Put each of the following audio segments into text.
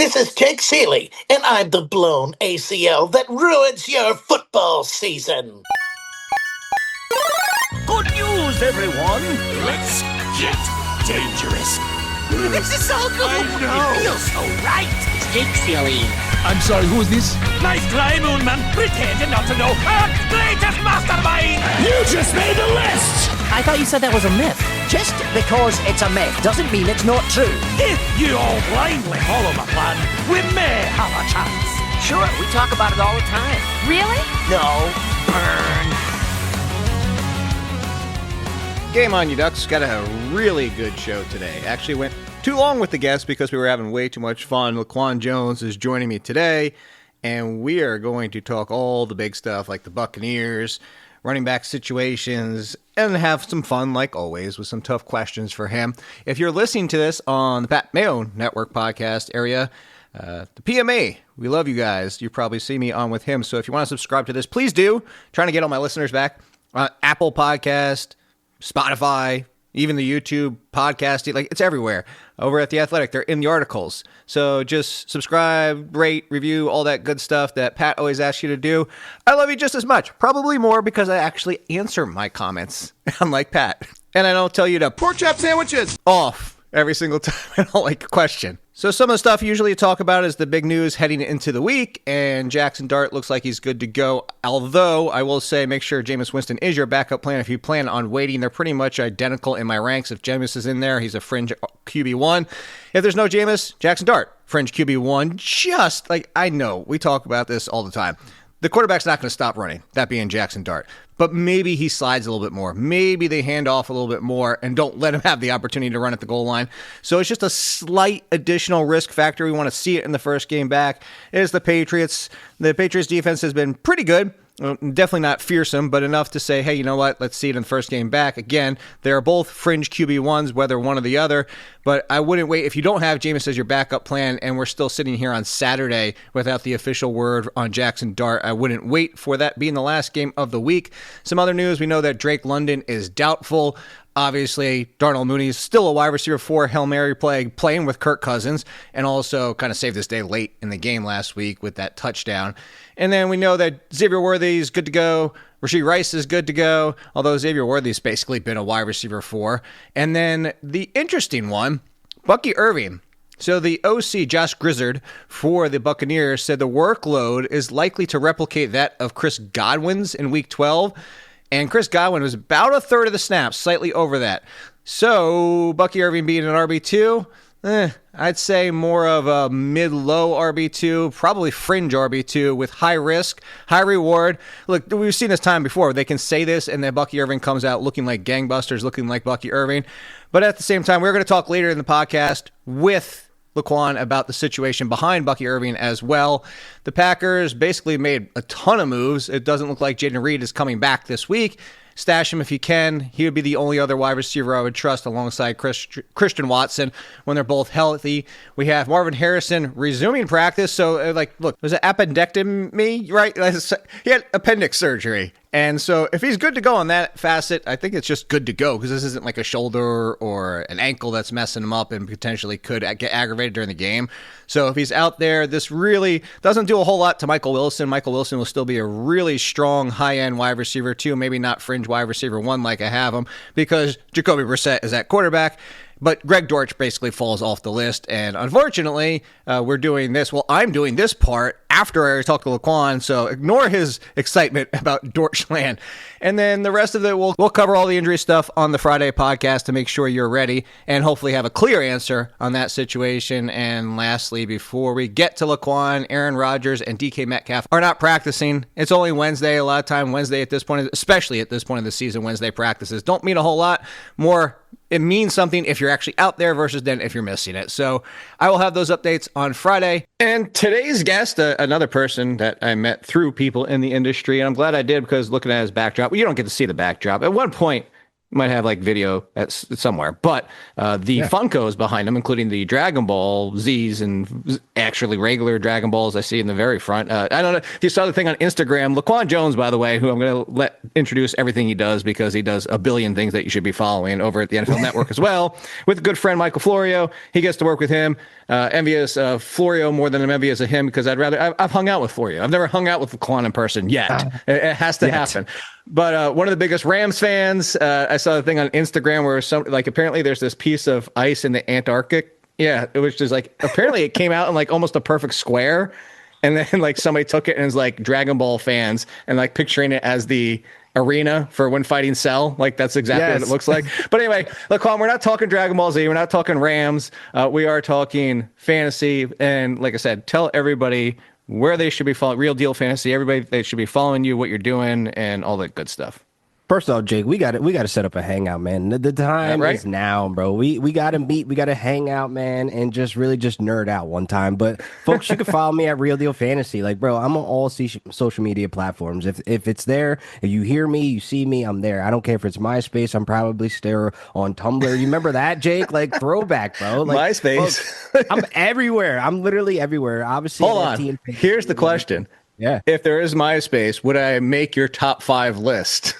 This is Jake Ciely, and I'm the blown ACL that ruins your football season. Good news, everyone! Let's get dangerous. This is so cool! I know! It feels so right! It's Jake Ciely. I'm sorry, who is this? Nice try, Moonman! Pretending not to know! Greatest mastermind! You just made the list! I thought you said that was a myth. Just because it's a myth doesn't mean it's not true. If you all blindly follow my plan, we may have a chance. Sure, we talk about it all the time. Really? No. Burn. Game on, you ducks. Got a really good show today. Actually went too long with the guests because we were having way too much fun. LaQuan Jones is joining me today, and we are going to talk all the big stuff like the Buccaneers, running back situations, and have some fun, like always, with some tough questions for him. If you're listening to this on the Pat Mayo Network podcast area, the PMA, we love you guys. You probably see me on with him, so if you want to subscribe to this, please do. Trying to get all my listeners back. Apple Podcast, Spotify, even the YouTube podcast, like it's everywhere. Over at The Athletic, they're in the articles. So just subscribe, rate, review, all that good stuff that Pat always asks you to do. I love you just as much, probably more because I actually answer my comments, unlike Pat. And I don't tell you to Pork chop sandwiches! off every single time I don't like a question. So some of the stuff usually talk about is the big news heading into the week, and Jaxson Dart looks like he's good to go. Although, I will say, make sure Jameis Winston is your backup plan if you plan on waiting. They're pretty much identical in my ranks. If Jameis is in there, he's a fringe QB1. If there's no Jameis, Jaxson Dart, fringe QB1. Just like, I know, we talk about this all the time. The quarterback's not going to stop running, that being Jaxson Dart. But maybe he slides a little bit more. Maybe they hand off a little bit more and don't let him have the opportunity to run at the goal line. So it's just a slight additional risk factor. We want to see it in the first game back. It is the Patriots. The Patriots defense has been pretty good. Definitely not fearsome, but enough to say, hey, you know what? Let's see it in the first game back. Again, they're both fringe QB1s, whether one or the other. But I wouldn't wait. If you don't have Jameis as your backup plan, and we're still sitting here on Saturday without the official word on Jaxson Dart, I wouldn't wait for that being the last game of the week. Some other news, we know that Drake London is doubtful. Obviously, Darnell Mooney is still a wide receiver 4 Hail Mary play, playing with Kirk Cousins, and also kind of saved this day late in the game last week with that touchdown. And then we know that Xavier Worthy is good to go. Rashee Rice is good to go, although Xavier Worthy's basically been a wide receiver 4. And then the interesting one, Bucky Irving. So the OC, Josh Grizzard, for the Buccaneers said the workload is likely to replicate that of Chris Godwin's in Week 12. And Chris Godwin was about a third of the snaps, slightly over that. So Bucky Irving being an RB2, I'd say more of a mid-low RB2, probably fringe RB2 with high risk, high reward. Look, we've seen this time before. They can say this, and then Bucky Irving comes out looking like gangbusters, looking like Bucky Irving. But at the same time, we're going to talk later in the podcast with LaQuan about the situation behind Bucky Irving as well. The Packers basically made a ton of moves. It doesn't look like Jayden Reed is coming back this week. Stash him if you can. He would be the only other wide receiver I would trust alongside Christian Watson when they're both healthy. We have Marvin Harrison resuming practice. So, look, was it appendectomy, right? He had appendix surgery. And so if he's good to go on that facet, I think it's just good to go because this isn't like a shoulder or an ankle that's messing him up and potentially could get aggravated during the game. So if he's out there, this really doesn't do a whole lot to Michael Wilson. Michael Wilson will still be a really strong high-end wide receiver too, maybe not fringe wide receiver 1 like I have him because Jacoby Brissett is at quarterback. But Greg Dortch basically falls off the list, and unfortunately, we're doing this. Well, I'm doing this part after I talk to LaQuan, so ignore his excitement about Dortchland. And then the rest of it, we'll cover all the injury stuff on the Friday podcast to make sure you're ready and hopefully have a clear answer on that situation. And lastly, before we get to LaQuan, Aaron Rodgers and DK Metcalf are not practicing. It's only Wednesday. A lot of time Wednesday at this point, especially at this point of the season, Wednesday practices don't mean a whole lot more. It means something if you're actually out there versus then if you're missing it. So I will have those updates on Friday. And today's guest, another person that I met through people in the industry, and I'm glad I did because looking at his backdrop, well, you don't get to see the backdrop. At one point, Might have like video somewhere, but the Funkos behind them, including the Dragon Ball Z's and actually regular Dragon Balls I see in the very front. I don't know if you saw the thing on Instagram. LaQuan Jones, by the way, who I'm going to introduce everything he does because he does a billion things that you should be following over at the NFL Network as well. With a good friend Michael Florio, he gets to work with him. Envious of Florio more than I'm envious of him because I've hung out with Florio. I've never hung out with LaQuan in person yet. It has to happen. But one of the biggest Rams fans, I saw a thing on Instagram where apparently there's this piece of ice in the Antarctic. Yeah, it was just like apparently it came out in like almost a perfect square, and then like somebody took it and was like Dragon Ball fans and like picturing it as the arena for when fighting Cell. Like that's exactly what it looks like. But anyway, LaQuan, we're not talking Dragon Ball Z. We're not talking Rams. We are talking fantasy. And like I said, tell everybody where they should be following Real Deal Fantasy. Everybody, they should be following you, what you're doing, and all that good stuff. First off, Jake, we got to set up a hangout, man. The time is now, bro. We got to meet, we got to hang out, man, and just nerd out one time. But folks, you can follow me at Real Deal Fantasy. Like, bro, I'm on all social media platforms. If it's there, if you hear me, you see me, I'm there. I don't care if it's MySpace. I'm probably still on Tumblr. You remember that, Jake? Like throwback, bro. Like, MySpace. Folks, I'm everywhere. I'm literally everywhere. Obviously, hold on. Here's the question. Yeah. If there is MySpace, would I make your top 5 list?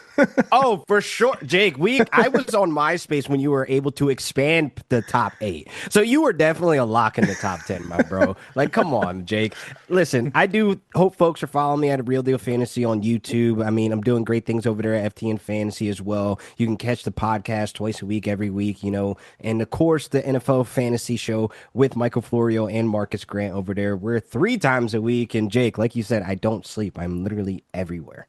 Oh, for sure, Jake. I was on MySpace when you were able to expand the top 8. So you were definitely a lock in the top 10, my bro. Like, come on, Jake. Listen, I do hope folks are following me at Real Deal Fantasy on YouTube. I mean, I'm doing great things over there at FTN Fantasy as well. You can catch the podcast twice a week, every week, and of course the NFL Fantasy Show with Michael Florio and Marcus Grant over there. We're 3 times a week, and Jake, like you said, I don't sleep. I'm literally everywhere.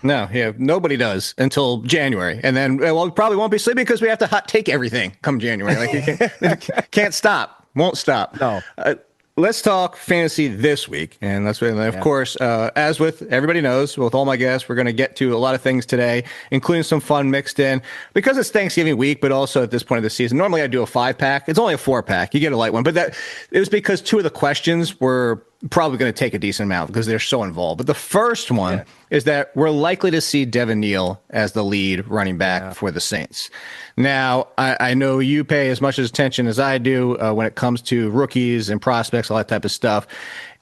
No, yeah, nobody does until January, and then we probably won't be sleeping because we have to hot take everything come January. Like can't stop, won't stop. No. Let's talk fantasy this week, and that's what, of course, as with everybody knows, with all my guests, we're going to get to a lot of things today, including some fun mixed in because it's Thanksgiving week, but also at this point of the season. Normally, I do a 5-pack. It's only a 4-pack. You get a light one, but it was because 2 of the questions were probably going to take a decent amount because they're so involved. But the first one is that we're likely to see Devin Neal as the lead running back for the Saints. Now, I know you pay as much attention as I do when it comes to rookies and prospects, all that type of stuff.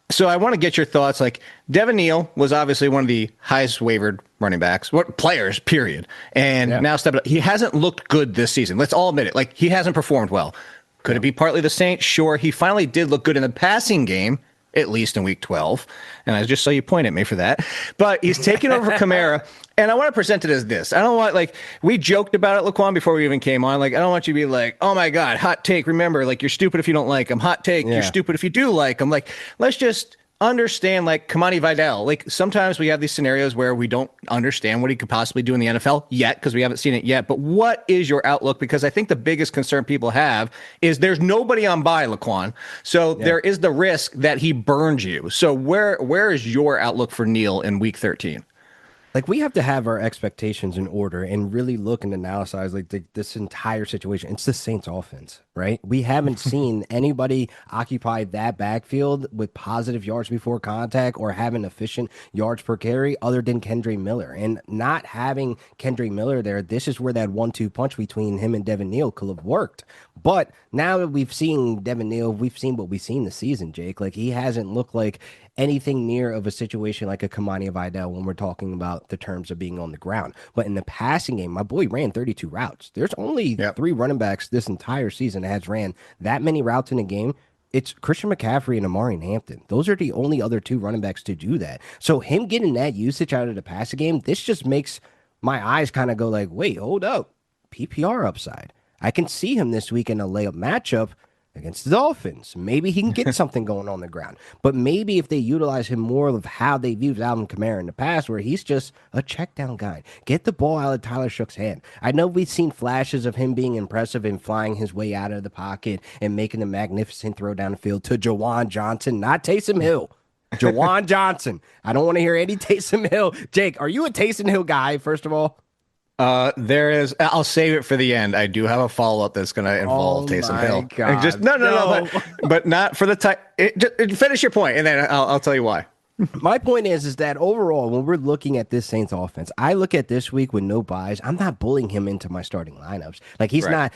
So I want to get your thoughts. Like, Devin Neal was obviously one of the highest wavered running backs, players, period. And now stepped up. He hasn't looked good this season. Let's all admit it. Like, he hasn't performed well. Could it be partly the Saints? Sure. He finally did look good in the passing game, at least in week 12. And I just saw you point at me for that. But he's taking over Chimere. And I want to present it as this. I don't want, we joked about it, LaQuan, before we even came on. Like, I don't want you to be like, oh my God, hot take. Remember, like, you're stupid if you don't like him. Hot take, you're stupid if you do like him. Like, let's just understand, like, Kamani Vidal. Like, sometimes we have these scenarios where we don't understand what he could possibly do in the NFL yet because we haven't seen it yet. But what is your outlook? Because I think the biggest concern people have is there's nobody on bye, LaQuan. So there is the risk that he burns you. So where is your outlook for Neal in week 13? Like, we have to have our expectations in order and really look and analyze this entire situation. It's the Saints offense, right? We haven't seen anybody occupy that backfield with positive yards before contact or having efficient yards per carry other than Kendre Miller. And not having Kendre Miller there, this is where that 1-2 punch between him and Devin Neal could have worked. But now that we've seen Devin Neal, we've seen what we've seen this season, Jake. Like, he hasn't looked like anything near of a situation like a Kamani Vidal when we're talking about the terms of being on the ground. But in the passing game, my boy ran 32 routes. There's only 3 running backs this entire season that has ran that many routes in a game. It's Christian McCaffrey and Amari Hampton. Those are the only other 2 running backs to do that. So him getting that usage out of the passing game, this just makes my eyes kind of go like, wait, hold up. PPR upside. I can see him this week in a layup matchup against the Dolphins. Maybe he can get something going on the ground. But maybe if they utilize him more of how they've used Alvin Kamara in the past, where he's just a check down guy. Get the ball out of Tyler Shoug's hand. I know we've seen flashes of him being impressive and flying his way out of the pocket and making a magnificent throw down the field to Jawan Johnson, not Taysom Hill. Jawan Johnson. I don't want to hear any Taysom Hill. Jake, are you a Taysom Hill guy, first of all? There is. I'll save it for the end. I do have a follow up that's going to involve Taysom Hill. God. Just no, but not for the time. Finish your point, and then I'll tell you why. My point is that overall, when we're looking at this Saints offense, I look at this week with no buys. I'm not bullying him into my starting lineups. Like he's not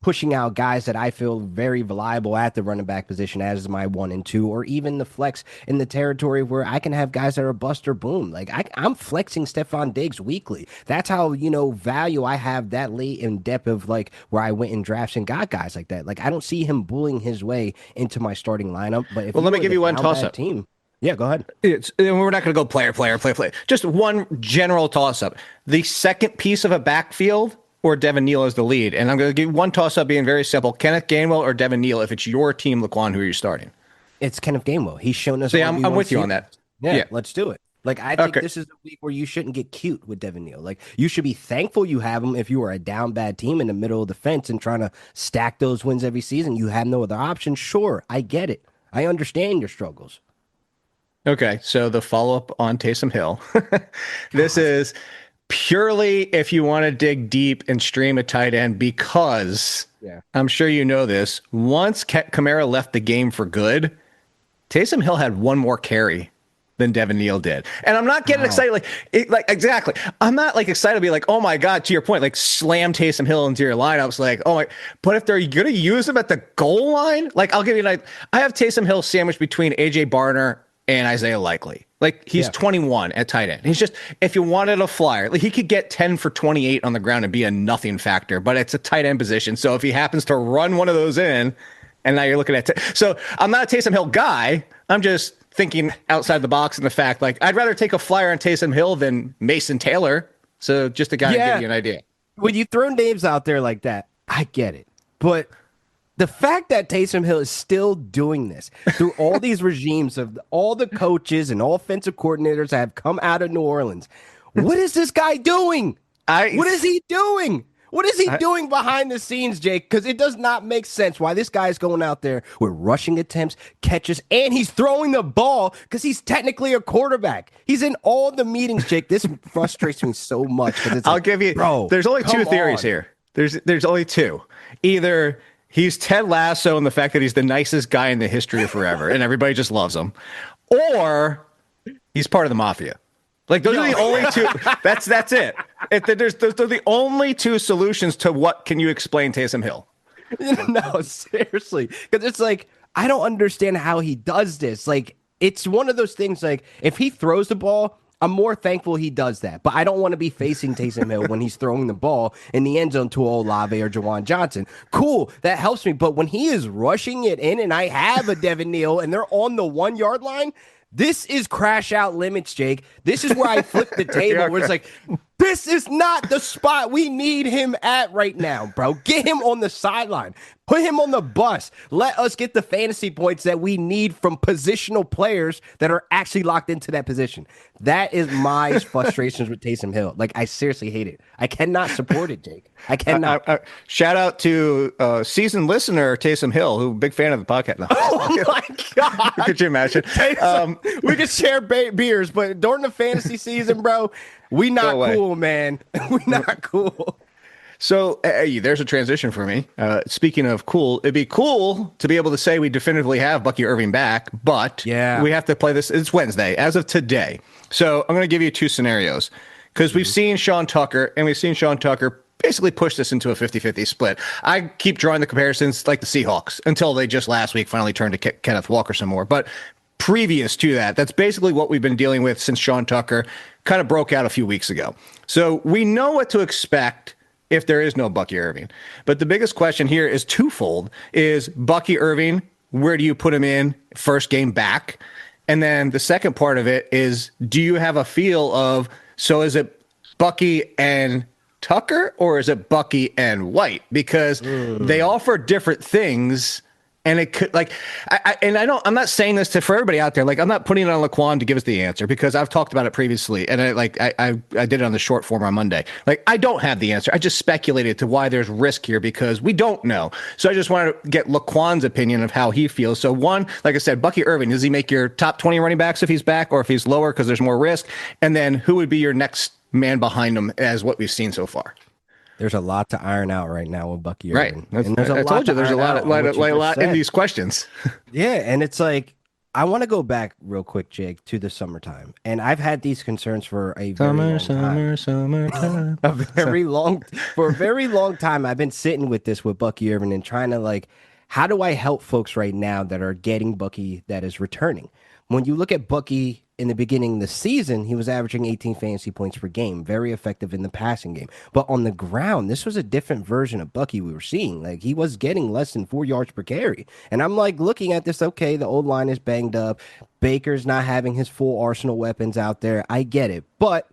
pushing out guys that I feel very reliable at the running back position as my 1 and 2, or even the flex in the territory where I can have guys that are bust or boom. Like I'm flexing Stephon Diggs weekly. That's how, value I have that late in depth of like where I went in drafts and got guys like that. Like I don't see him bullying his way into my starting lineup. But if let me give you one toss-up. Team, yeah, go ahead. We're not going to go player. Just one general toss-up. The second piece of a backfield or Devin Neal as the lead. And I'm going to give one toss-up being very simple. Kenneth Gainwell or Devin Neal, if it's your team, LaQuan, who are you starting? It's Kenneth Gainwell. He's shown us. I'm with you on that. Yeah, let's do it. Like, I think this is a week where you shouldn't get cute with Devin Neal. Like, you should be thankful you have him if you are a down bad team in the middle of the fence and trying to stack those wins every season. You have no other option. Sure, I get it. I understand your struggles. Okay, so the follow-up on Taysom Hill. This is purely if you want to dig deep and stream a tight end because I'm sure you know this. Once Chimere left the game for good, Taysom Hill had one more carry than Devin Neal did. And I'm not getting excited. Exactly. I'm not like excited to be like, oh my God, to your point, like slam Taysom Hill into your lineups. Like, oh my, but if they're going to use him at the goal line, like I'll give you I have Taysom Hill sandwiched between AJ Barner and Isaiah Likely. Like he's 21 at tight end. He's just, if you wanted a flyer, like he could get 10 for 28 on the ground and be a nothing factor, but it's a tight end position. So if he happens to run one of those in, and now you're looking at, so I'm not a Taysom Hill guy. I'm just thinking outside the box in the fact, like I'd rather take a flyer on Taysom Hill than Mason Taylor. So just to kind of give you an idea. When you throw names out there like that, I get it. But the fact that Taysom Hill is still doing this through all these regimes of all the coaches and offensive coordinators that have come out of New Orleans, what is this guy doing? What is he doing? What is he doing behind the scenes, Jake? Because it does not make sense why this guy is going out there with rushing attempts, catches, and he's throwing the ball because he's technically a quarterback. He's in all the meetings, Jake. This frustrates me so much. I'll give you, there's only two theories here. There's only two. Either he's Ted Lasso and the fact that he's the nicest guy in the history of forever and everybody just loves him, or he's part of the mafia. Like those are the only two. That's it. Those are the only two solutions to what can you explain Taysom Hill. No, seriously, because it's like I don't understand how he does this. Like it's one of those things. Like if he throws the ball, I'm more thankful he does that. But I don't want to be facing Taysom Hill when he's throwing the ball in the end zone to Olave or Jawan Johnson. Cool, that helps me. But when he is rushing it in, and I have a Devin Neal, and they're on the 1 yard line. This is crash out limits, Jake. This is where I flip the table where it's like, this is not the spot we need him at right now, bro. Get him on the sideline. Put him on the bus. Let us get the fantasy points that we need from positional players that are actually locked into that position. That is my frustrations with Taysom Hill. Like, I seriously hate it. I cannot support it, Jake. I cannot. Shout out to seasoned listener Taysom Hill, who big fan of the podcast. No. Oh, my God. Could you imagine? We could share beers, but during the fantasy season, bro, we not cool, man. We not cool. So there's a transition for me. Speaking of cool, it'd be cool to be able to say we definitively have Bucky Irving back, but we have to play this. It's Wednesday as of today. So I'm going to give you two scenarios because we've seen Sean Tucker basically push this into a 50-50 split. I keep drawing the comparisons like the Seahawks until they just last week finally turned to Kenneth Walker some more. But previous to that, that's basically what we've been dealing with since Sean Tucker kind of broke out a few weeks ago. So we know what to expect if there is no Bucky Irving. But the biggest question here is twofold. Is Bucky Irving, where do you put him in first game back? And then the second part of it is, do you have a feel of, so is it Bucky and Tucker or is it Bucky and White? Because they offer different things. And it could I'm not saying this for everybody out there. Like, I'm not putting it on LaQuan to give us the answer because I've talked about it previously. And I did it on the short form on Monday. Like, I don't have the answer. I just speculated to why there's risk here because we don't know. So I just wanted to get LaQuan's opinion of how he feels. So one, like I said, Bucky Irving, does he make your top 20 running backs if he's back or if he's lower because there's more risk? And then who would be your next man behind him as what we've seen so far? There's a lot to iron out right now with Bucky Irving. Right. I told you there's a lot in these questions. Yeah, and it's like I want to go back real quick, Jake, to the summertime, and I've had these concerns for a very long time. Summertime. For a very long time. I've been sitting with this with Bucky Irving and trying to like, how do I help folks right now that are getting Bucky that is returning? When you look at Bucky in the beginning of the season, he was averaging 18 fantasy points per game, very effective in the passing game. But on the ground, this was a different version of Bucky we were seeing. Like, he was getting less than 4 yards per carry. And I'm like looking at this, okay, the old line is banged up. Baker's not having his full arsenal weapons out there. I get it. But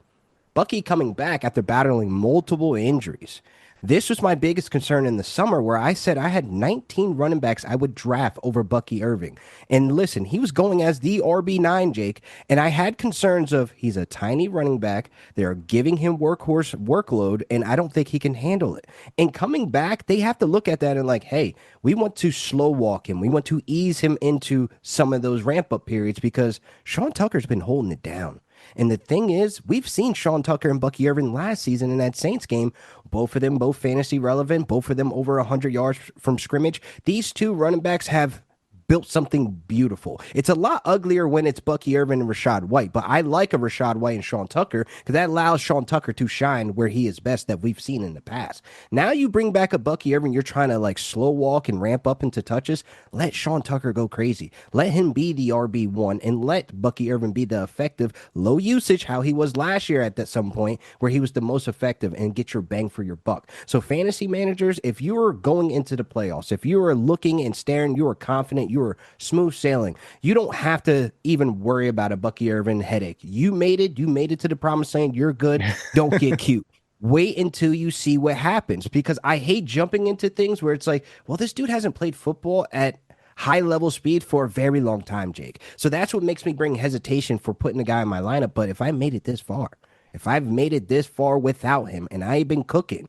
Bucky coming back after battling multiple injuries. This was my biggest concern in the summer, where I said I had 19 running backs I would draft over Bucky Irving. And listen, he was going as the RB9, Jake, and I had concerns of he's a tiny running back. They're giving him workhorse workload, and I don't think he can handle it. And coming back, they have to look at that and like, hey, we want to slow walk him. We want to ease him into some of those ramp-up periods because Sean Tucker's been holding it down. And the thing is, we've seen Sean Tucker and Bucky Irving last season in that Saints game. Both of them, both fantasy relevant, both of them over 100 yards from scrimmage. These two running backs have built something beautiful. It's a lot uglier when it's Bucky Irving and Rachaad White, but I like a Rachaad White and Sean Tucker because that allows Sean Tucker to shine where he is best that we've seen in the past. Now you bring back a Bucky Irving, you're trying to like slow walk and ramp up into touches. Let Sean Tucker go crazy. Let him be the RB1 and let Bucky Irving be the effective low usage how he was last year at that some point where he was the most effective and get your bang for your buck. So fantasy managers, if you're going into the playoffs, if you are looking and staring, you are confident, you are smooth sailing. You don't have to even worry about a Bucky Irving headache. You made it to the promised land. You're good. Don't get cute. Wait until you see what happens, because I hate jumping into things where it's like, well, this dude hasn't played football at high level speed for a very long time, Jake. So that's what makes me bring hesitation for putting a guy in my lineup. But if I made it this far, if I've made it this far without him and I've been cooking,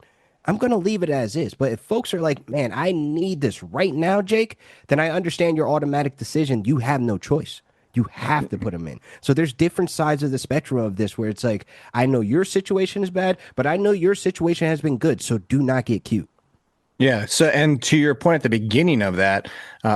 I'm going to leave it as is. But if folks are like, man, I need this right now, Jake, then I understand your automatic decision. You have no choice. You have to put him in. So there's different sides of the spectrum of this where it's like, I know your situation is bad, but I know your situation has been good. So do not get cute. Yeah. So, and to your point at the beginning of that,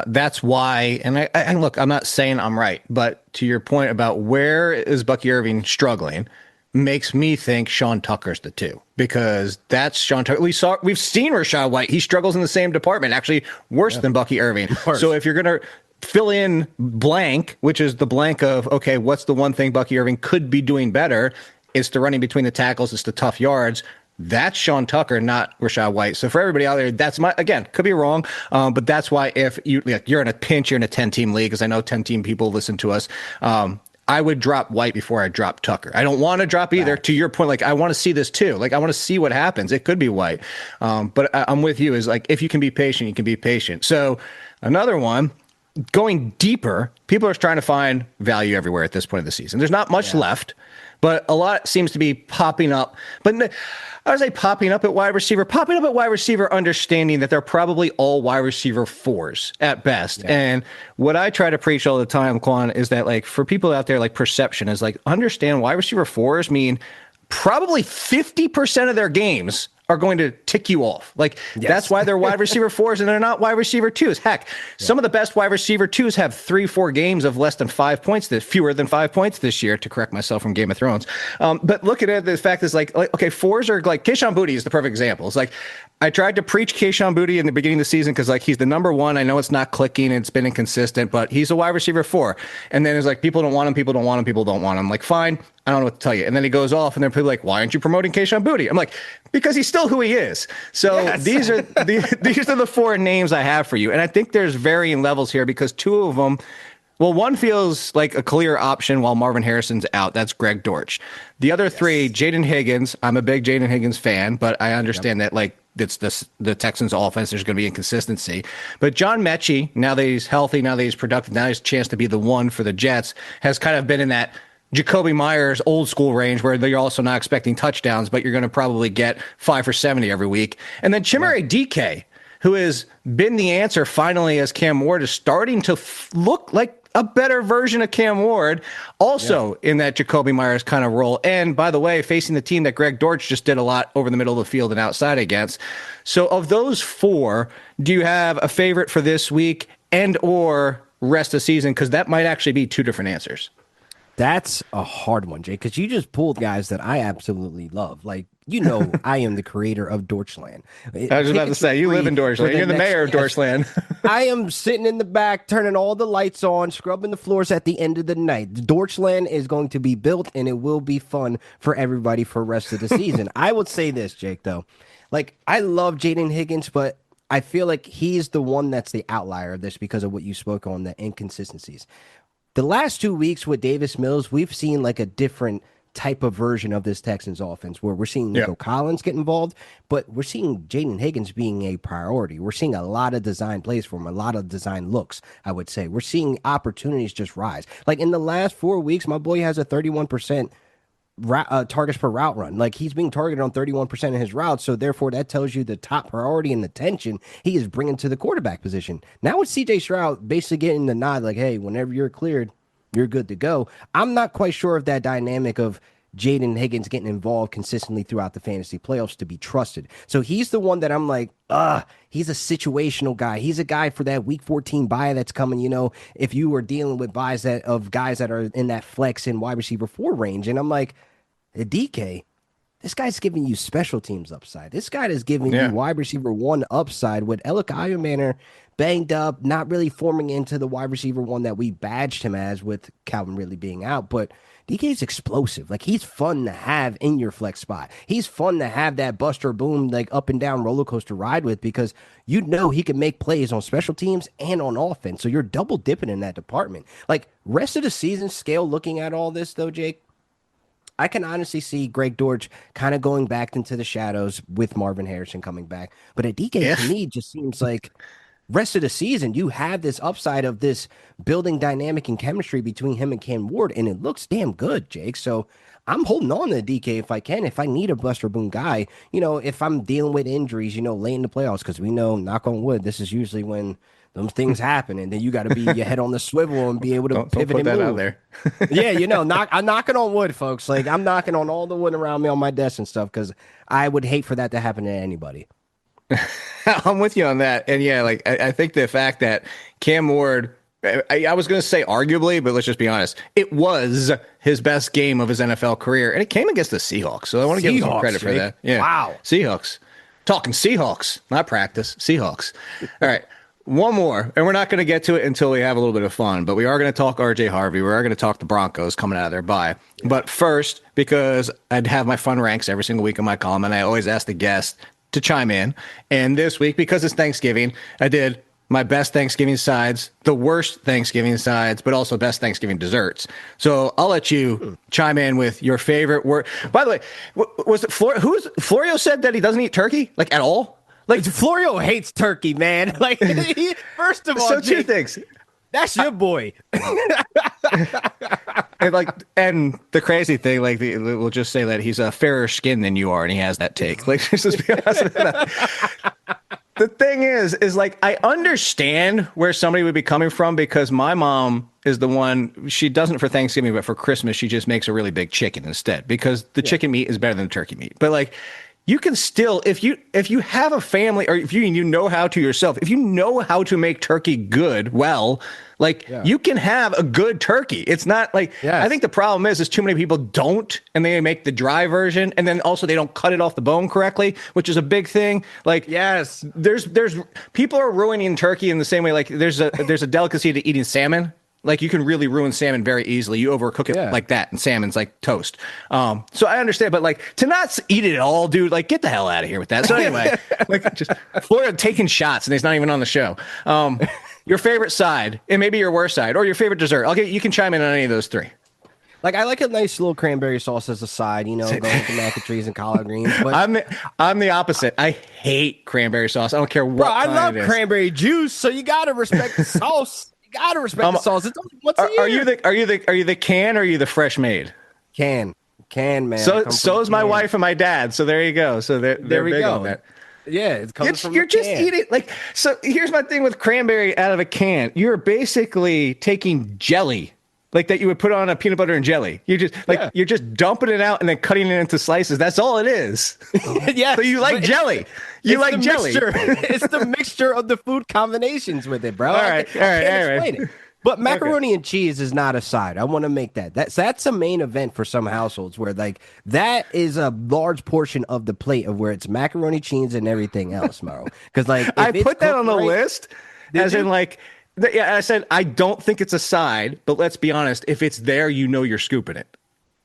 that's why, and look, I'm not saying I'm right, but to your point about where is Bucky Irving struggling, makes me think Sean Tucker's the two, because that's Sean Tucker. We've seen Rachaad White. He struggles in the same department, actually worse than Bucky Irving. So if you're going to fill in blank, which is the blank of, okay, what's the one thing Bucky Irving could be doing better? It's the running between the tackles. It's the tough yards. That's Sean Tucker, not Rachaad White. So for everybody out there, that's again, could be wrong, but that's why if you're in a pinch, you're in a 10-team league, because I know 10-team people listen to us, I would drop White before I drop Tucker. I don't want to drop either. To your point, like, I want to see this too. Like, I want to see what happens. It could be White. But I'm with you, is like, if you can be patient, you can be patient. So another one, going deeper, people are trying to find value everywhere at this point of the season. There's not much left, but a lot seems to be popping up. But I would say popping up at wide receiver, understanding that they're probably all wide receiver 4s at best. Yeah. And what I try to preach all the time, Quan, is that, like, for people out there, like, perception is like, understand wide receiver 4s mean probably 50% of their games are going to tick you off. Like, that's why they're wide receiver 4s and they're not wide receiver 2s. Heck, some of the best wide receiver 2s have 3-4 games of less than 5 points, fewer than 5 points this year, to correct myself from Game of Thrones. But look at it, the fact is like, okay, 4s are like, Kayshon Boutte is the perfect example. It's like, I tried to preach Kayshon Boutte in the beginning of the season because, like, he's the number 1. I know it's not clicking, it's been inconsistent, but he's a wide receiver 4. And then it's like, people don't want him, people don't want him, people don't want him. Like, fine, I don't know what to tell you. And then he goes off, and then people are like, why aren't you promoting Kayshon Boutte? I'm like, because he's still who he is. So these are the 4 names I have for you. And I think there's varying levels here, because 2 of them, well, one feels like a clear option while Marvin Harrison's out. That's Greg Dortch. The other 3, Jayden Higgins. I'm a big Jayden Higgins fan, but I understand that, like, it's the Texans' offense. There's going to be inconsistency. But John Mechie, now that he's healthy, now that he's productive, now he has a chance to be the one for the Jets, has kind of been in that Jacoby Myers old school range where they're also not expecting touchdowns, but you're going to probably get 5 for 70 every week. And then Chimere Dike, who has been the answer finally as Cam Ward is starting to look like a better version of Cam Ward, also in that Jacoby Myers kind of role. And by the way, facing the team that Greg Dortch just did a lot over the middle of the field and outside against. So of those 4, do you have a favorite for this week, and or rest of the season? Because that might actually be two different answers. That's a hard one, Jake, because you just pulled guys that I absolutely love. Like, I am the creator of Deutschland. I was about to say, you live in Deutschland. You're the mayor of Deutschland. I am sitting in the back, turning all the lights on, scrubbing the floors at the end of the night. Deutschland is going to be built, and it will be fun for everybody for the rest of the season. I would say this, Jake, though. Like, I love Jayden Higgins, but I feel like he's the one that's the outlier of this because of what you spoke on, the inconsistencies. The last 2 weeks with Davis Mills, we've seen like a different type of version of this Texans offense where we're seeing Nico Collins get involved, but we're seeing Jayden Higgins being a priority. We're seeing a lot of design plays for him, a lot of design looks, I would say. We're seeing opportunities just rise. Like in the last 4 weeks, my boy has a 31% targets per route run. Like he's being targeted on 31% of his routes. So therefore that tells you the top priority and attention he is bringing to the quarterback position. Now with CJ Stroud basically getting the nod like, hey, whenever you're cleared, you're good to go. I'm not quite sure if that dynamic of Jayden Higgins getting involved consistently throughout the fantasy playoffs to be trusted. So he's the one that I'm like, he's a situational guy. He's a guy for that week 14 bye that's coming, if you were dealing with buys of guys that are in that flex and wide receiver 4 range. And I'm like, DK, this guy's giving you special teams upside. This guy is giving you wide receiver 1 upside with Alec Manor banged up, not really forming into the wide receiver 1 that we badged him as with Calvin Ridley being out. But DK's explosive. Like he's fun to have in your flex spot. He's fun to have that buster boom, like up and down roller coaster ride with because he can make plays on special teams and on offense. So you're double dipping in that department. Like rest of the season scale, looking at all this though, Jake, I can honestly see Greg Dortch kind of going back into the shadows with Marvin Harrison coming back. But at DK, to me, just seems like rest of the season, you have this upside of this building dynamic and chemistry between him and Cam Ward, and it looks damn good, Jake. So I'm holding on to DK if I can. If I need a Buster Boone guy, if I'm dealing with injuries, late in the playoffs, because we know, knock on wood, this is usually when those things happen, and then you got to be your head on the swivel and be able to pivot and move. Out there. I'm knocking on wood, folks. Like I'm knocking on all the wood around me on my desk and stuff because I would hate for that to happen to anybody. I'm with you on that, and I think the fact that Cam Ward, I was going to say arguably, but let's just be honest, it was his best game of his NFL career, and it came against the Seahawks. So I want to give him some credit for that. Yeah, wow, Seahawks. Talking Seahawks, not practice. Seahawks. All right. One more, and we're not going to get to it until we have a little bit of fun, but we are going to talk RJ Harvey. We are going to talk the Broncos coming out of their bye. Yeah. But first, because I'd have my fun ranks every single week in my column, and I always ask the guest to chime in. And this week, because it's Thanksgiving, I did my best Thanksgiving sides, the worst Thanksgiving sides, but also best Thanksgiving desserts. So I'll let you chime in with your favorite word. By the way, was it Florio said that he doesn't eat turkey, like at all? Like Florio hates turkey, man. Like, first of all, so two things. That's your boy. and the crazy thing, we'll just say that he's a fairer skin than you are, and he has that take. Like, just be honest with that. The thing is I understand where somebody would be coming from because my mom is the one, she doesn't for Thanksgiving, but for Christmas, she just makes a really big chicken instead because the chicken meat is better than the turkey meat. But you can still, if you have a family or if you know how to yourself, if you know how to make turkey good, you can have a good turkey. It's not I think the problem is too many people don't, and they make the dry version, and then also they don't cut it off the bone correctly, which is a big thing. There's people are ruining turkey in the same way. There's a delicacy to eating salmon. You can really ruin salmon very easily. You overcook it like that, and salmon's like toast. So I understand, but to not eat it at all, dude, get the hell out of here with that. So anyway, just Florida taking shots, and he's not even on the show. Your favorite side, and maybe your worst side, or your favorite dessert. You can chime in on any of those three. I like a nice little cranberry sauce as a side, going with the mac and cheese and collard greens. But I'm the opposite. I hate cranberry sauce. I don't care what. I love cranberry juice, so you gotta respect the sauce. Gotta respect the sauce. It's only once a year. Are you the can or are you the fresh made? Can, man. So is my wife and my dad. So there you go. So they're we big go. on that. Yeah, it comes from you're just eating so. Here's my thing with cranberry out of a can. You're basically taking jelly. That you would put on a peanut butter and jelly. You're just you're just dumping it out and then cutting it into slices. That's all it is. Yeah. So you like jelly. You like jelly. It's the mixture of the food combinations with it, bro. All right. But macaroni and cheese is not a side. I want to make that. That's a main event for some households where like that is a large portion of the plate of where it's macaroni, cheese, and everything else, Maro. Because like I put that on the list as in like, yeah, I said I don't think it's a side, but let's be honest, if it's there, you know you're scooping it.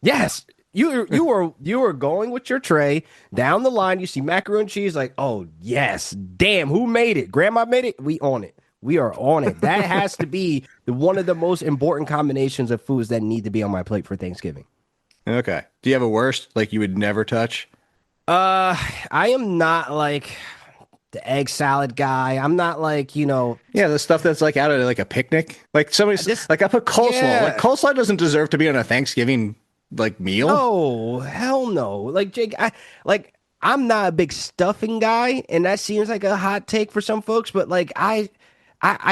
Yes. You were going with your tray down the line. You see macaroni and cheese, like, oh yes, damn, who made it? Grandma made it. We on it. We are on it. That has to be one of the most important combinations of foods that need to be on my plate for Thanksgiving. Okay. Do you have a worst like you would never touch? I am not like the egg salad guy. I'm not like, Yeah, the stuff that's like out at like a picnic. Like somebody's like I put coleslaw. Yeah. Like coleslaw doesn't deserve to be on a Thanksgiving like meal. Oh, hell no. Like Jake, I'm not a big stuffing guy, and that seems like a hot take for some folks, but like I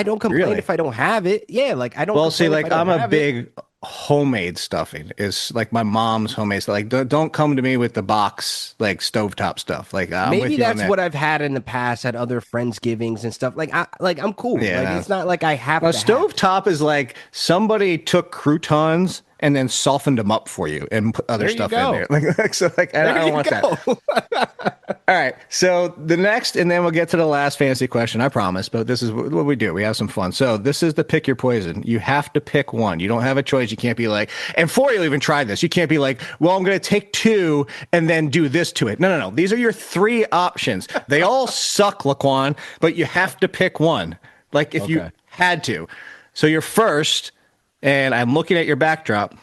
don't complain if I don't have it. Yeah, like I don't. Well, see, complain like if I don't I'm a have big it. homemade stuffing. Is like my mom's homemade stuff. Like don't come to me with the box like stovetop stuff. Like I'm with Maybe you on that's that. what I've had in the past at other friendsgivings and stuff. Like I'm cool. Yeah. Like it's not like I have A to have stovetop is like somebody took croutons and then softened them up for you and put other There you stuff go. in there. Like so, like I don't want that. All right. So the next, and then we'll get to the last fantasy question, I promise. But this is what we do. We have some fun. So this is the pick your poison. You have to pick one. You don't have a choice. You can't be like, and before you even try this, you can't be like, well, I'm going to take two and then do this to it. No. These are your three options. They all suck, LaQuan, but you have to pick one. Like if you had to. So your first, and I'm looking at your backdrop,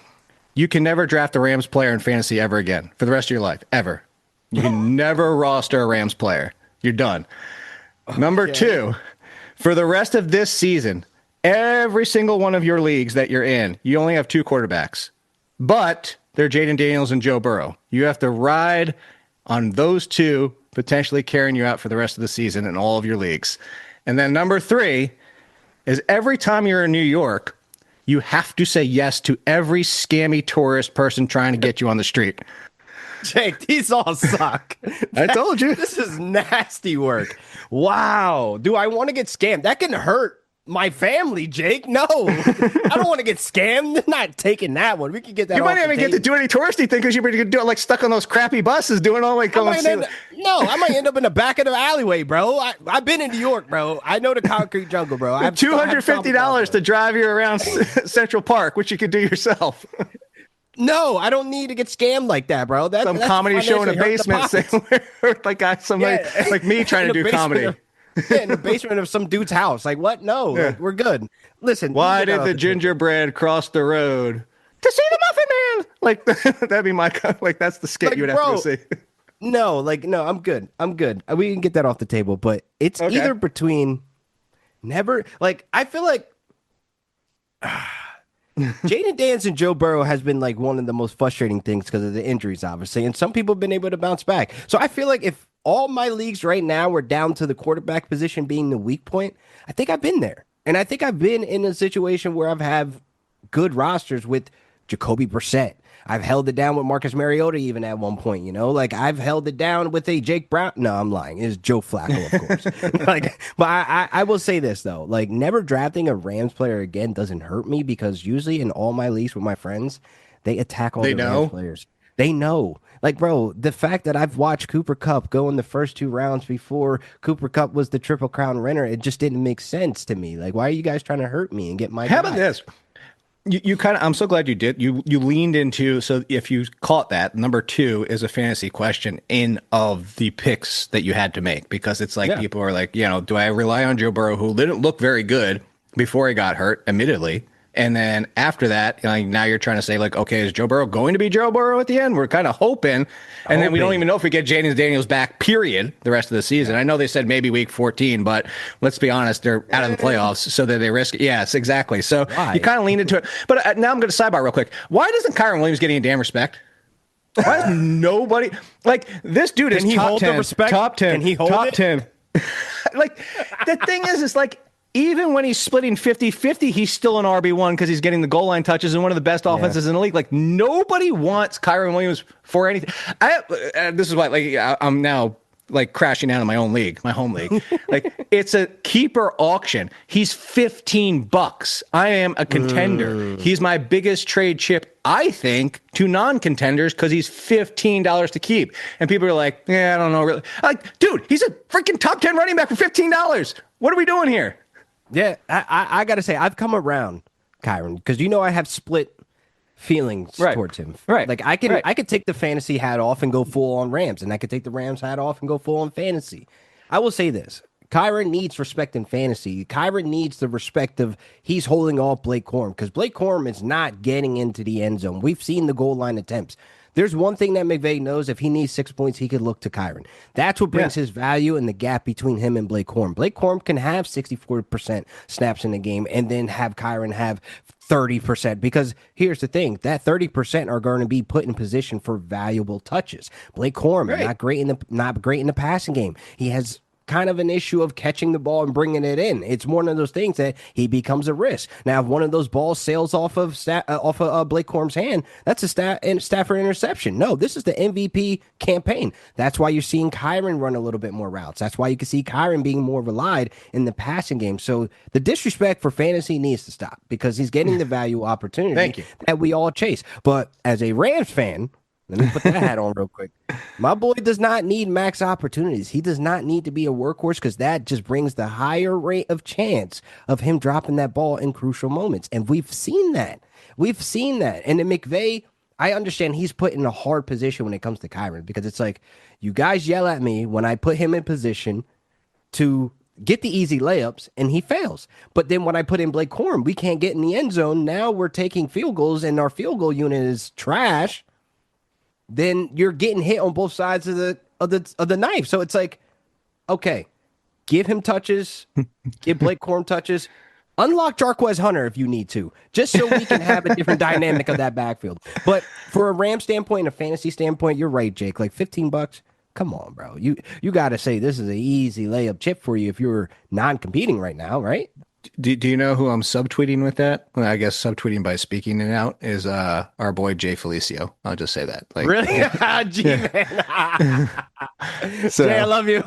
you can never draft a Rams player in fantasy ever again for the rest of your life, ever. You can never roster a Rams player. You're done. Number two, for the rest of this season, every single one of your leagues that you're in, you only have two quarterbacks. But they're Jayden Daniels and Joe Burrow. You have to ride on those two, potentially carrying you out for the rest of the season in all of your leagues. And then number three is every time you're in New York, you have to say yes to every scammy tourist person trying to get you on the street. Jake, these all suck. I told you. This is nasty work. Wow. Do I want to get scammed? That can hurt my family, Jake. No. I don't want to get scammed. They're not taking that one. We can get that You might not even get to do any touristy thing because you're going to do it like stuck on those crappy buses doing all like going I might end up in the back of the alleyway, bro. I've been in New York, bro. I know the concrete jungle, bro. I have $250 to drive you around Central Park, which you could do yourself. No, I don't need to get scammed like that, bro. Some comedy show in a basement like somebody like me trying to do comedy. In the basement of some dude's house. Like, what? No, like, we're good. Listen. Why did the gingerbread cross the road? To see the Muffin Man. Like, that'd be my, like, that's the skit you would have to go see. No, I'm good. We can get that off the table, but it's either between never, like, I feel like Jayden Daniels and Joe Burrow has been like one of the most frustrating things because of the injuries, obviously, and some people have been able to bounce back. So I feel like if all my leagues right now were down to the quarterback position being the weak point, I think I've been there. And I think I've been in a situation where I've had good rosters with Jacoby Brissett. I've held it down with Marcus Mariota even at one point, like I've held it down with a Jake Brown. No, I'm lying. It's Joe Flacco, of course. But I will say this though, like never drafting a Rams player again doesn't hurt me because usually in all my leagues with my friends, they attack all the Rams players. They know. Like, bro, the fact that I've watched Cooper Kupp go in the first two rounds before Cooper Kupp was the Triple Crown winner, it just didn't make sense to me. Like, why are you guys trying to hurt me and get my How about this? You kind of, I'm so glad you did. You leaned into, so if you caught that, number two is a fantasy question in of the picks that you had to make, because it's like people are like, do I rely on Joe Burrow, who didn't look very good before he got hurt, admittedly? And then after that, now you're trying to say, like, okay, is Joe Burrow going to be Joe Burrow at the end? We're kind of hoping. And then we don't even know if we get Jayden Daniels back, period, the rest of the season. I know they said maybe week 14, but let's be honest, they're out of the playoffs, so that they risk it. Yes, exactly. So you kind of lean into it. But now I'm going to sidebar real quick. Why doesn't Kyron Williams get any damn respect? Why is nobody like this dude is top 10, top 10, Can he hold top it? 10. Like the thing is like, even when he's splitting 50-50, he's still an RB1 because he's getting the goal line touches and one of the best offenses in the league. Like, nobody wants Kyron Williams for anything. This is why, like, I'm now like crashing out in my home league. Like it's a keeper auction. He's $15. I am a contender. He's my biggest trade chip, I think, to non-contenders because he's $15 to keep. And people are like, yeah, I don't know really. Like, dude, he's a freaking top 10 running back for $15. What are we doing here? Yeah, I got to say, I've come around, Kyron, because I have split feelings towards him. Right. Like I could take the fantasy hat off and go full on Rams, and I could take the Rams hat off and go full on fantasy. I will say this. Kyron needs respect in fantasy. Kyron needs the respect of he's holding off Blake Corum because Blake Corum is not getting into the end zone. We've seen the goal line attempts. There's one thing that McVay knows. If he needs 6 points, he could look to Kyron. That's what brings his value and the gap between him and Blake Corum. Blake Corum can have 64% snaps in the game and then have Kyron have 30%, because here's the thing, that 30% are going to be put in position for valuable touches. Blake Corum, not great in the passing game. He has kind of an issue of catching the ball and bringing it in. It's one of those things that he becomes a risk. Now, if one of those balls sails off of Blake Corum's hand, that's a Stafford interception. No, this is the MVP campaign. That's why you're seeing Kyron run a little bit more routes. That's why you can see Kyron being more relied in the passing game. So the disrespect for fantasy needs to stop because he's getting the value opportunity that we all chase. But as a Rams fan, let me put that hat on real quick. My boy does not need max opportunities. He does not need to be a workhorse because that just brings the higher rate of chance of him dropping that ball in crucial moments. And we've seen that. And then McVay, I understand he's put in a hard position when it comes to Kyron because it's like, you guys yell at me when I put him in position to get the easy layups, and he fails. But then when I put in Blake Corum, we can't get in the end zone. Now we're taking field goals, and our field goal unit is trash. Then you're getting hit on both sides of the knife. So it's like, okay, give him touches, give Blake Corum touches, unlock Jarquez Hunter if you need to, just so we can have a different dynamic of that backfield. But for a Ram standpoint, a fantasy standpoint, you're right, Jake. Like $15, come on, bro. You got to say this is an easy layup chip for you if you're non-competing right now, right? Do you know who I'm subtweeting with that? Well, I guess subtweeting by speaking it out is our boy Jay Felicio. I'll just say that. Like, really? G-Man. So, Jay, I love you.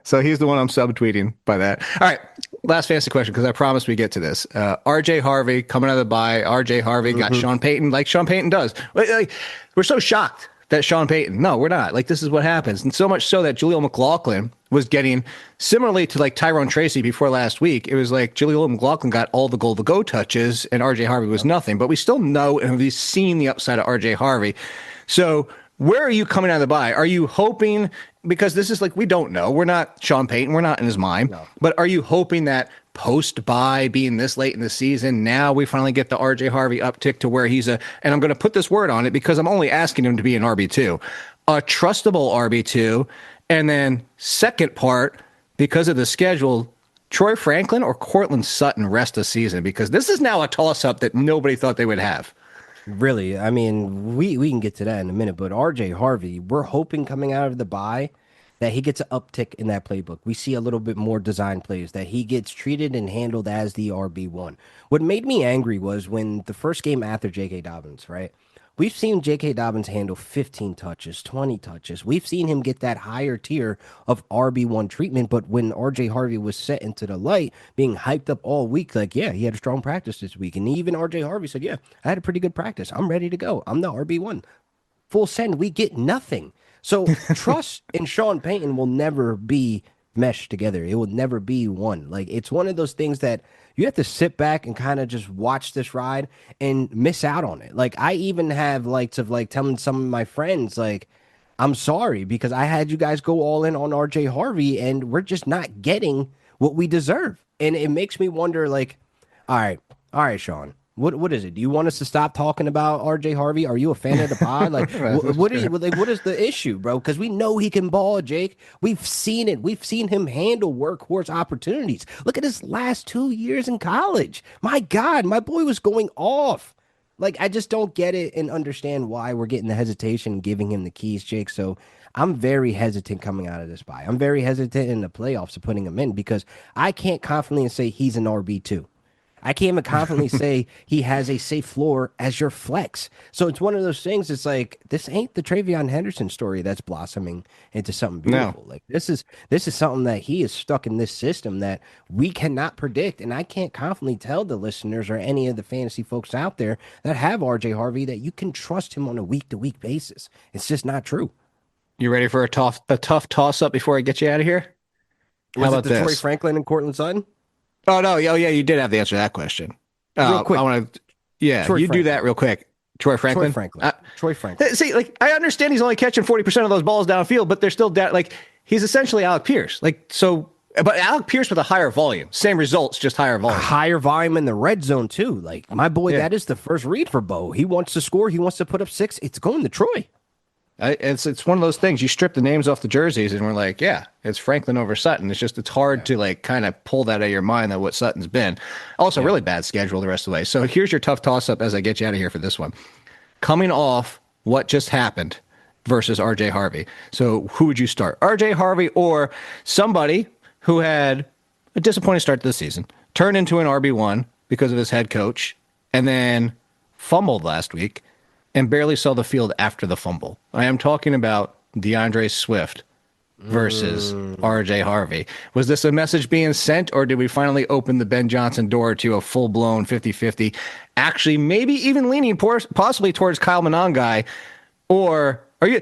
So he's the one I'm subtweeting by that. All right, last fantasy question because I promised we get to this. RJ Harvey coming out of the bye. RJ Harvey got Sean Payton like Sean Payton does. Like, we're so shocked that Sean Payton. No, we're not. Like, this is what happens. And so much so that Jaleel McLaughlin was getting, similarly to like Tyrone Tracy before last week, it was like Jaleel McLaughlin got all the goal-to-go touches and RJ Harvey was nothing. But we still know and we've seen the upside of RJ Harvey. So where are you coming out of the bye? Are you hoping, because this is like, we don't know. We're not Sean Payton. We're not in his mind. No. But are you hoping that post-bye being this late in the season, now we finally get the RJ Harvey uptick to where he's and I'm going to put this word on it because I'm only asking him to be an RB2, a trustable RB2. And then second part, because of the schedule, Troy Franklin or Courtland Sutton rest of season, because this is now a toss-up that nobody thought they would have. Really, I mean, we can get to that in a minute, but RJ Harvey, we're hoping coming out of the bye that he gets an uptick in that playbook. We see a little bit more design plays, that he gets treated and handled as the RB1. What made me angry was when the first game after J.K. Dobbins, right? We've seen J.K. Dobbins handle 15 touches, 20 touches. We've seen him get that higher tier of RB1 treatment, but when RJ Harvey was set into the light, being hyped up all week, like, yeah, he had a strong practice this week. And even RJ Harvey said, yeah, I had a pretty good practice. I'm ready to go. I'm the RB1. Full send, we get nothing. So trust in Sean Payton will never be meshed together. It will never be one. Like, it's one of those things that you have to sit back and kind of just watch this ride and miss out on it. Like, I even have likes of like telling some of my friends, like, I'm sorry because I had you guys go all in on RJ Harvey and we're just not getting what we deserve. And it makes me wonder, like, all right, Sean. What is it? Do you want us to stop talking about RJ Harvey? Are you a fan of the pod? Like, what is the issue, bro? Because we know he can ball, Jake. We've seen it. We've seen him handle workhorse opportunities. Look at his last 2 years in college. My God, my boy was going off. Like, I just don't get it and understand why we're getting the hesitation and giving him the keys, Jake. So I'm very hesitant coming out of this bye. I'm very hesitant in the playoffs of putting him in because I can't confidently say he's an RB2. I can't even confidently say he has a safe floor as your flex. So it's one of those things. It's like, this ain't the Travion Henderson story that's blossoming into something beautiful. Like this is something that he is stuck in this system that we cannot predict. And I can't confidently tell the listeners or any of the fantasy folks out there that have RJ Harvey that you can trust him on a week-to-week basis. It's just not true. You ready for a tough toss-up before I get you out of here? How about this? Troy Franklin and Courtland Sutton? Oh, no. Oh, yeah, you did have the answer to that question. Real quick. I want to, Troy you Franklin. do that real quick. Troy Franklin? Troy Franklin. See, like, I understand he's only catching 40% of those balls downfield, but they're still down. Like, he's essentially Alec Pierce. Like, so, but Alec Pierce with a higher volume. Same results, just higher volume. Higher volume in the red zone, too. Like, my boy, that is the first read for Bo. He wants to score. He wants to put up 6. It's going to Troy. It's one of those things. You strip the names off the jerseys, and we're like, yeah, it's Franklin over Sutton. It's hard to like kind of pull that out of your mind that what Sutton's been. Also, really bad schedule the rest of the way. So here's your tough toss up as I get you out of here for this one. Coming off what just happened versus RJ Harvey. So who would you start? RJ Harvey or somebody who had a disappointing start to the season, turned into an RB1 because of his head coach, and then fumbled last week and barely saw the field after the fumble. I am talking about DeAndre Swift versus RJ Harvey. Was this a message being sent, or did we finally open the Ben Johnson door to a full-blown 50-50? Actually, maybe even leaning possibly towards Kyle Monangai, or are you?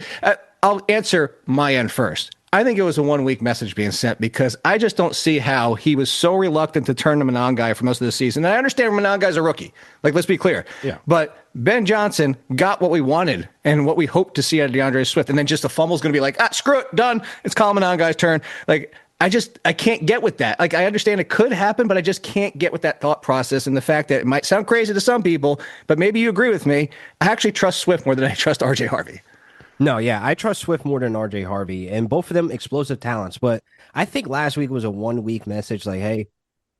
I'll answer my end first. I think it was a 1 week message being sent because I just don't see how he was so reluctant to turn to Monangai for most of the season. And I understand Monangai's a rookie. Like, let's be clear. Yeah. But Ben Johnson got what we wanted and what we hoped to see out of DeAndre Swift. And then just the fumble's going to be like, screw it, done. It's Kyle Monangai's turn. Like, I can't get with that. Like, I understand it could happen, but I just can't get with that thought process and the fact that it might sound crazy to some people, but maybe you agree with me. I actually trust Swift more than I trust RJ Harvey. No, yeah, I trust Swift more than RJ Harvey, and both of them explosive talents. But I think last week was a 1 week message like, hey,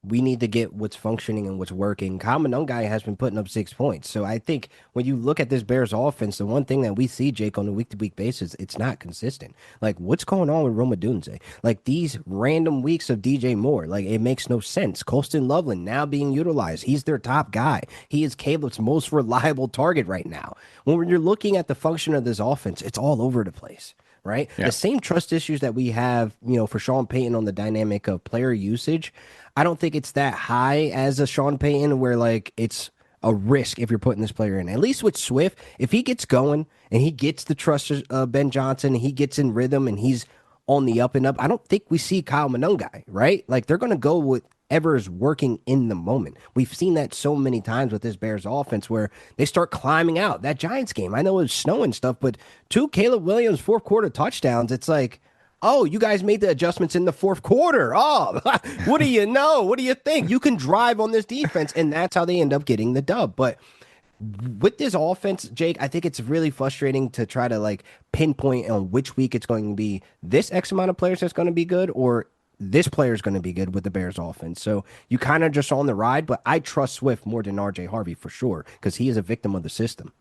we need to get what's functioning and what's working. Kyle Monangai has been putting up 6 points. So I think when you look at this Bears offense, the one thing that we see, Jake, on a week-to-week basis, it's not consistent. Like, what's going on with Rome Odunze? Like, these random weeks of DJ Moore, like, it makes no sense. Colston Loveland now being utilized. He's their top guy. He is Caleb's most reliable target right now. When you're looking at the function of this offense, it's all over the place. Right? Yeah. The same trust issues that we have, for Sean Payton on the dynamic of player usage, I don't think it's that high as a Sean Payton where, like, it's a risk if you're putting this player in. At least with Swift, if he gets going and he gets the trust of Ben Johnson, and he gets in rhythm and he's on the up and up, I don't think we see Kyle Monangai, right? Like, they're going to go with whatever is working in the moment. We've seen that so many times with this Bears offense where they start climbing out. That Giants game, I know it was snow and stuff, but 2 Caleb Williams fourth quarter touchdowns, it's like, oh, you guys made the adjustments in the fourth quarter. Oh, what do you know? What do you think? You can drive on this defense, and that's how they end up getting the dub. But with this offense, Jake, I think it's really frustrating to try to, like, pinpoint on which week it's going to be this X amount of players that's going to be good, or this player is going to be good with the Bears offense. So you kind of just on the ride, but I trust Swift more than RJ Harvey for sure because he is a victim of the system.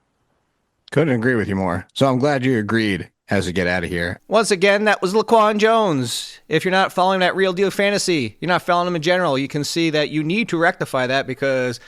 Couldn't agree with you more. So I'm glad you agreed as we get out of here. Once again, that was LaQuan Jones. If you're not following that Real Deal Fantasy, you're not following him in general, you can see that you need to rectify that because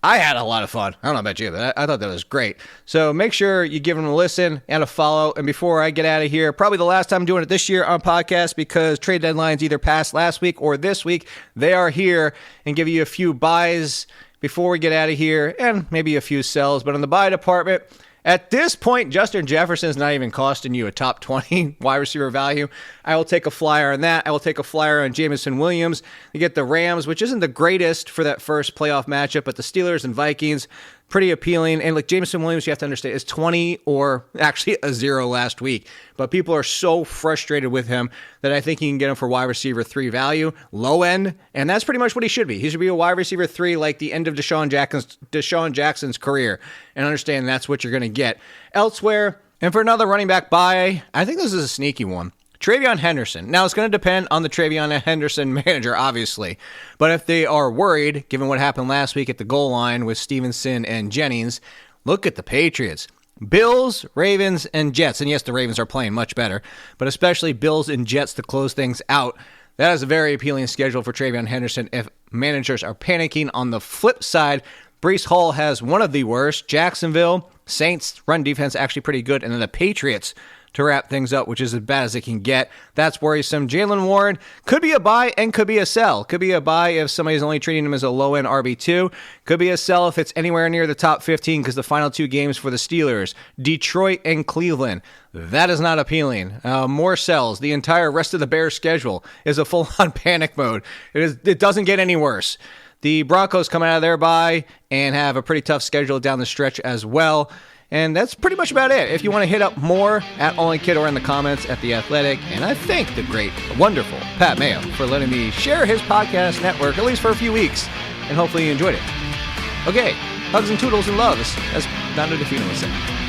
I had a lot of fun. I don't know about you, but I thought that was great. So make sure you give him a listen and a follow. And before I get out of here, probably the last time I'm doing it this year on podcast because trade deadlines either passed last week or this week. They are here and give you a few buys before we get out of here and maybe a few sells. But in the buy department, at this point, Justin Jefferson is not even costing you a top 20 wide receiver value. I will take a flyer on that. I will take a flyer on Jameson Williams. You get the Rams, which isn't the greatest for that first playoff matchup, but the Steelers and Vikings, pretty appealing. And like Jameson Williams, you have to understand, is 20 or actually a 0 last week. But people are so frustrated with him that I think you can get him for wide receiver 3 value, low end, and that's pretty much what he should be. He should be a wide receiver 3 like the end of Deshaun Jackson's career, and understand that's what you're going to get. Elsewhere, and for another running back buy, I think this is a sneaky one. Travion Henderson. Now, it's going to depend on the Travion Henderson manager, obviously. But if they are worried, given what happened last week at the goal line with Stevenson and Jennings, look at the Patriots. Bills, Ravens, and Jets. And yes, the Ravens are playing much better, but especially Bills and Jets to close things out. That is a very appealing schedule for Travion Henderson if managers are panicking. On the flip side, Breece Hall has one of the worst. Jacksonville, Saints run defense actually pretty good, and then the Patriots to wrap things up, which is as bad as it can get. That's worrisome. Jaylen Warren could be a buy and could be a sell. Could be a buy if somebody's only treating him as a low-end RB2. Could be a sell if it's anywhere near the top 15 because the final two games for the Steelers, Detroit and Cleveland. That is not appealing. More sells. The entire rest of the Bears schedule is a full-on panic mode. It doesn't get any worse. The Broncos come out of their bye and have a pretty tough schedule down the stretch as well. And that's pretty much about it. If you want to hit up more, at Only Kid or in the comments at The Athletic. And I thank the great, wonderful Pat Mayo for letting me share his podcast network, at least for a few weeks. And hopefully you enjoyed it. Okay, hugs and toodles and loves, as Not a Defeater would say.